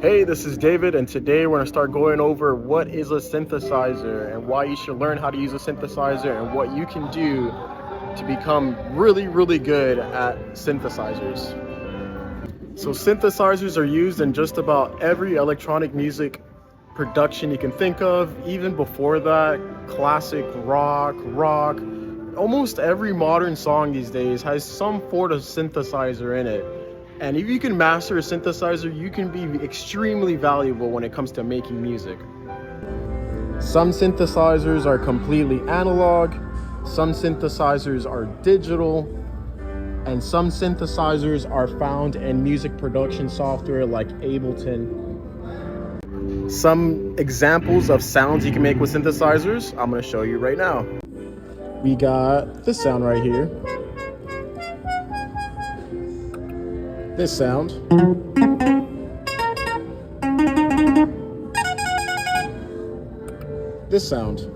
Hey, this is David, and today we're going to start going over what is a synthesizer and why you should learn how to use a synthesizer and what you can do to become really good at synthesizers. So synthesizers are used in just about every electronic music production you can think of. Even before that, classic rock, almost every modern song these days has some sort of synthesizer in it. And if you can master a synthesizer, you can be extremely valuable when it comes to making music. Some synthesizers are completely analog, some synthesizers are digital, and some synthesizers are found in music production software like Ableton. Some examples of sounds you can make with synthesizers, I'm going to show you right now. We got this sound right here. This sound. This sound.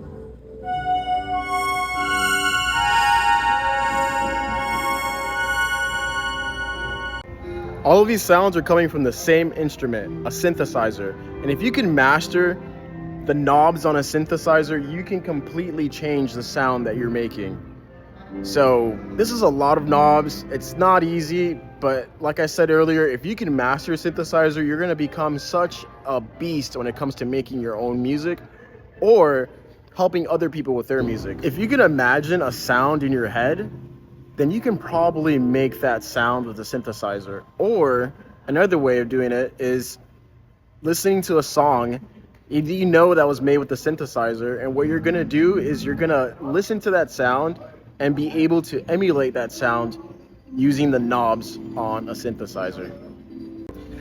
All of these sounds are coming from the same instrument, a synthesizer. And if you can master the knobs on a synthesizer, you can completely change the sound that you're making. So this is a lot of knobs. It's not easy, but like I said earlier, if you can master a synthesizer, you're going to become such a beast when it comes to making your own music or helping other people with their music. If you can imagine a sound in your head, then you can probably make that sound with a synthesizer. Or another way of doing it is listening to a song you know that was made with the synthesizer, and what you're going to do is you're going to listen to that sound and be able to emulate that sound using the knobs on a synthesizer.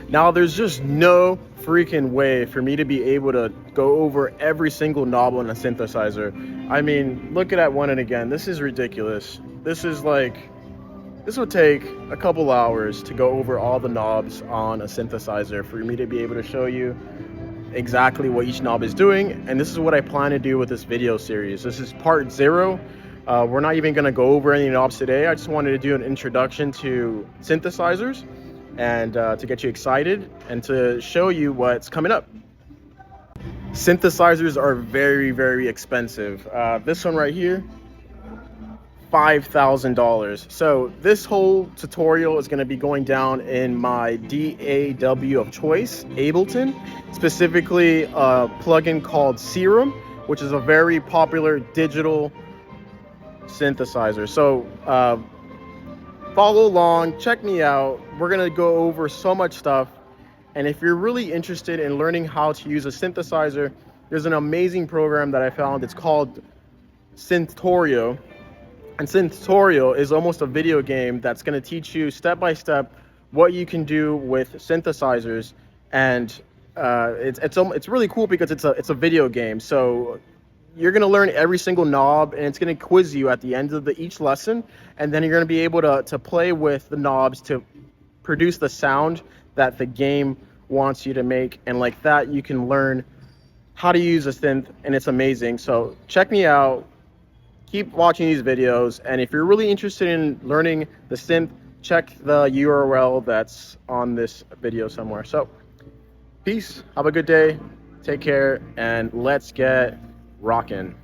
Now, there's just no freaking way for me to be able to go over every single knob on a synthesizer. I mean, look at that one, and again, this is ridiculous. This would take a couple hours to go over all the knobs on a synthesizer for me to be able to show you exactly what each knob is doing. And this is what I plan to do with this video series. This is part 0. We're not even going to go over any knobs today. I just wanted to do an introduction to synthesizers and to get you excited and to show you what's coming up. Synthesizers are very expensive. This one right here, $5,000. So this whole tutorial is going to be going down in my DAW of choice, Ableton, specifically a plugin called Serum, which is a very popular digital synthesizer. So follow along, check me out. We're gonna go over so much stuff, and if you're really interested in learning how to use a synthesizer, there's an amazing program that I found. It's called Synth. And Synth is almost a video game that's going to teach you step by step what you can do with synthesizers, and it's really cool because it's a video game. So you're going to learn every single knob, and it's going to quiz you at the end of each lesson, and then you're going to be able to play with the knobs to produce the sound that the game wants you to make, and like that you can learn how to use a synth, and it's amazing. So check me out. Keep watching these videos, and if you're really interested in learning the synth, check the URL that's on this video somewhere. So peace, have a good day, take care, and let's get rocking.